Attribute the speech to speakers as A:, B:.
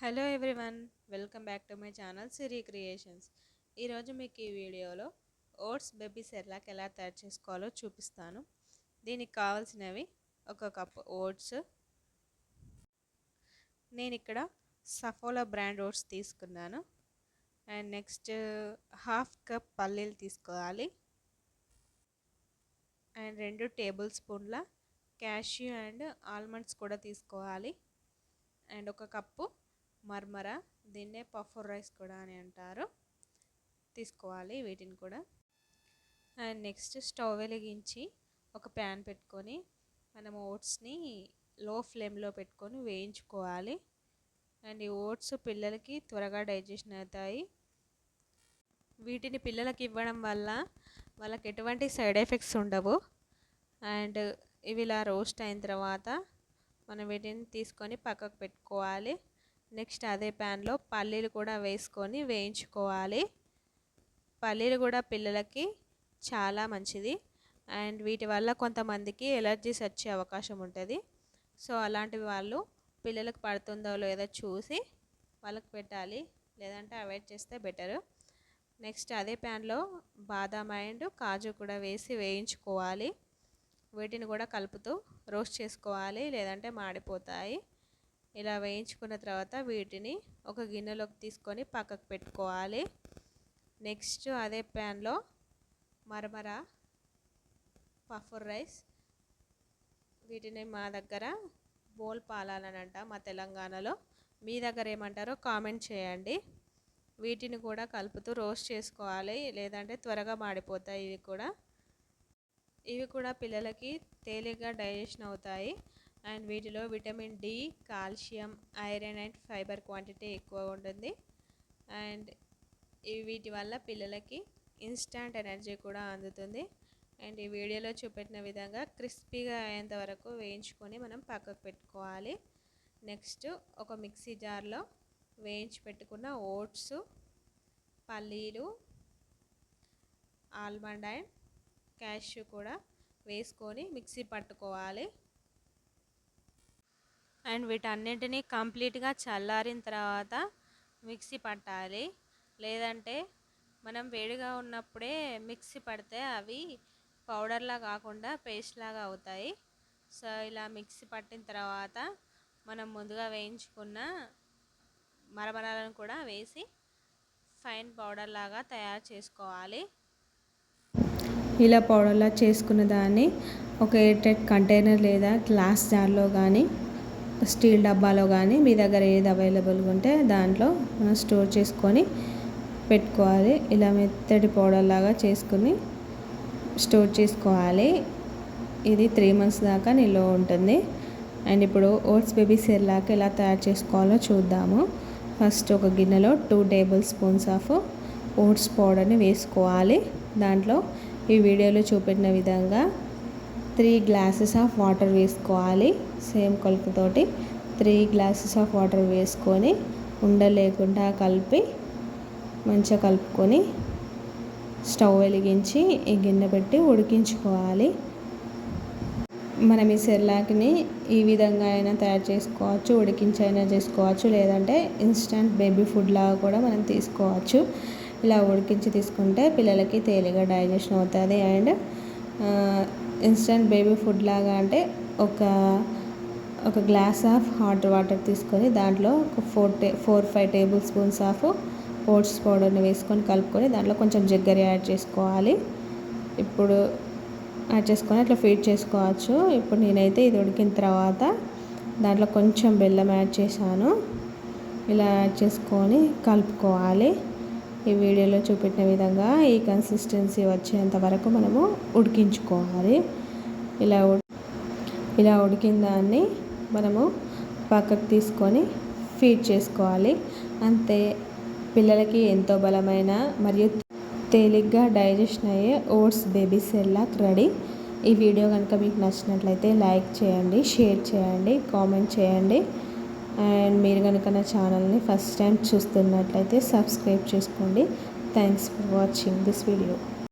A: Hello everyone, welcome back to my channel Siri creations. ఈరోజు మీకు ఈ వీడియోలో ఓట్స్ బేబీ సెర్లాక్ ఎలా తయారు చేసుకోవాలో చూపిస్తాను. దీనికి కావాల్సినవి ఒక కప్ ఓట్స్. నేను ఇక్కడ సఫోలా బ్రాండ్ ఓట్స్ తీసుకున్నాను. అండ్ నెక్స్ట్ హాఫ్ కప్ పల్లీలు తీసుకోవాలి. అండ్ 2 టేబుల్ స్పూన్ల క్యాష్యూ అండ్ ఆల్మండ్స్ కూడా తీసుకోవాలి. అండ్ ఒక కప్పు మర్మరా, దీన్నే పఫర్ రైస్ కూడా అని అంటారు, తీసుకోవాలి వీటిని కూడా. అండ్ నెక్స్ట్ స్టవ్ వెలిగించి ఒక ప్యాన్ పెట్టుకొని మనం ఓట్స్ని లో ఫ్లేమ్లో పెట్టుకొని వేయించుకోవాలి. అండ్ ఈ ఓట్స్ పిల్లలకి త్వరగా డైజెషన్ అవుతాయి. వీటిని పిల్లలకి ఇవ్వడం వల్ల వాళ్ళకి ఎటువంటి సైడ్ ఎఫెక్ట్స్ ఉండవు. అండ్ ఇవి ఇలా రోస్ట్ అయిన తర్వాత మనం వీటిని తీసుకొని పక్కకు పెట్టుకోవాలి. నెక్స్ట్ అదే ప్యాన్లో పల్లీలు కూడా వేసుకొని వేయించుకోవాలి. పల్లీలు కూడా పిల్లలకి చాలా మంచిది. అండ్ వీటి వల్ల కొంతమందికి ఎలర్జీస్ వచ్చే అవకాశం ఉంటుంది. సో అలాంటి వాళ్ళు పిల్లలకు పడుతుందో లేదో చూసి వాళ్ళకి పెట్టాలి, లేదంటే అవాయిడ్ చేస్తే బెటరు. నెక్స్ట్ అదే ప్యాన్లో బాదాం అండ్ కాజు కూడా వేసి వేయించుకోవాలి. వీటిని కూడా కలుపుతూ రోస్ట్ చేసుకోవాలి, లేదంటే మాడిపోతాయి. ఇలా వేయించుకున్న తర్వాత వీటిని ఒక గిన్నెలోకి తీసుకొని పక్కకు పెట్టుకోవాలి. నెక్స్ట్ అదే ప్యాన్లో మరమరా, పఫర్ రైస్, వీటిని మా దగ్గర బోల్ పాలాలని అంట, మా తెలంగాణలో. మీ దగ్గర ఏమంటారో కామెంట్ చేయండి. వీటిని కూడా కలుపుతూ రోస్ట్ చేసుకోవాలి, లేదంటే త్వరగా మాడిపోతాయి. ఇవి కూడా పిల్లలకి తేలిగ్గా డైజెషన్ అవుతాయి. అండ్ వీటిలో vitamin D, calcium, iron and fibre quantity ఎక్కువ ఉంటుంది. అండ్ వీటి వల్ల పిల్లలకి ఇన్స్టాంట్ ఎనర్జీ కూడా అందుతుంది. అండ్ ఈ వీడియోలో చూపెట్టిన విధంగా క్రిస్పీగా అయ్యేంత వరకు వేయించుకొని మనం పక్కకు పెట్టుకోవాలి. నెక్స్ట్ ఒక మిక్సీ జార్లో వేయించి పెట్టుకున్న ఓట్స్, పల్లీలు, ఆల్మండ్ అండ్ క్యాష్యూ కూడా వేసుకొని మిక్సీ పట్టుకోవాలి. అండ్ వీటన్నింటినీ కంప్లీట్గా చల్లారిన తర్వాత మిక్సీ పట్టాలి, లేదంటే మనం వేడిగా ఉన్నప్పుడే మిక్సీ పడితే అవి పౌడర్లా కాకుండా పేస్ట్ లాగా అవుతాయి. సో ఇలా మిక్సీ పట్టిన తర్వాత మనం ముందుగా వేయించుకున్న మరమరాలను కూడా వేసి ఫైన్ పౌడర్ లాగా తయారు చేసుకోవాలి. ఇలా పౌడర్లా చేసుకున్న దాన్ని ఒక ఎయిర్ టైట్ కంటైనర్ లేదా గ్లాస్ జార్లో కానీ స్టీల్ డబ్బాలో కానీ మీ దగ్గర ఏది అవైలబుల్గా ఉంటే దాంట్లో మనం స్టోర్ చేసుకొని పెట్టుకోవాలి. ఇలా మెత్తటి పౌడర్ లాగా చేసుకుని స్టోర్ చేసుకోవాలి. ఇది 3 months దాకా నిల్వ ఉంటుంది. అండ్ ఇప్పుడు ఓట్స్ బేబీ సెర్లాక్ ఎలా తయారు చేసుకోవాలో చూద్దాము. ఫస్ట్ ఒక గిన్నెలో 2 tablespoons ఆఫ్ ఓట్స్ పౌడర్ని వేసుకోవాలి. దాంట్లో ఈ వీడియోలో చూపెట్టిన విధంగా 3 glasses ఆఫ్ వాటర్ వేసుకోవాలి. సేమ్ కొలతతోటి 3 glasses ఆఫ్ వాటర్ వేసుకొని ఉండలేకుండా కలిపి మంచిగా కలుపుకొని స్టవ్ వెలిగించి ఈ గిన్నె పెట్టి ఉడికించుకోవాలి. మనం ఈ సెర్లాక్ని ఈ విధంగా అయినా తయారు చేసుకోవచ్చు, ఉడికించి అయినా చేసుకోవచ్చు, లేదంటే ఇన్స్టంట్ బేబీ ఫుడ్ లాగా కూడా మనం తీసుకోవచ్చు. ఇలా ఉడికించి తీసుకుంటే పిల్లలకి తేలిగా డైజెషన్ అవుతుంది. అండ్ ఇన్స్టంట్ బేబీ ఫుడ్ లాగా అంటే ఒక గ్లాస్ ఆఫ్ హాట్ వాటర్ తీసుకొని దాంట్లో ఒక 4-5 tablespoons ఆఫ్ ఓట్స్ పౌడర్ని వేసుకొని కలుపుకొని దాంట్లో కొంచెం చక్కెర యాడ్ చేసుకోవాలి. ఇప్పుడు యాడ్ చేసుకొని అట్లా ఫీడ్ చేసుకోవచ్చు. ఇప్పుడు నేనైతే ఇది ఉడికిన తర్వాత దాంట్లో కొంచెం బెల్లం యాడ్ చేశాను. ఇలా యాడ్ చేసుకొని కలుపుకోవాలి. ఈ వీడియోలో చూపెట్టిన విధంగా ఈ కన్సిస్టెన్సీ వచ్చేంత వరకు మనము ఉడికించుకోవాలి. ఇలా ఉడికిన దాన్ని మనము పక్కకు తీసుకొని ఫీడ్ చేసుకోవాలి. అంతే, పిల్లలకి ఎంతో బలమైన మరియు తేలిగ్గా డైజెషన్ అయ్యే ఓట్స్ బేబీ సెర్లాక్ రెడీ. ఈ వీడియో కనుక మీకు నచ్చినట్లయితే లైక్ చేయండి, షేర్ చేయండి, కామెంట్ చేయండి. అండ్ మీరు కనుక నా ఛానల్ని ఫస్ట్ టైం చూస్తున్నట్లయితే సబ్స్క్రైబ్ చేసుకోండి. Thanks for watching this video.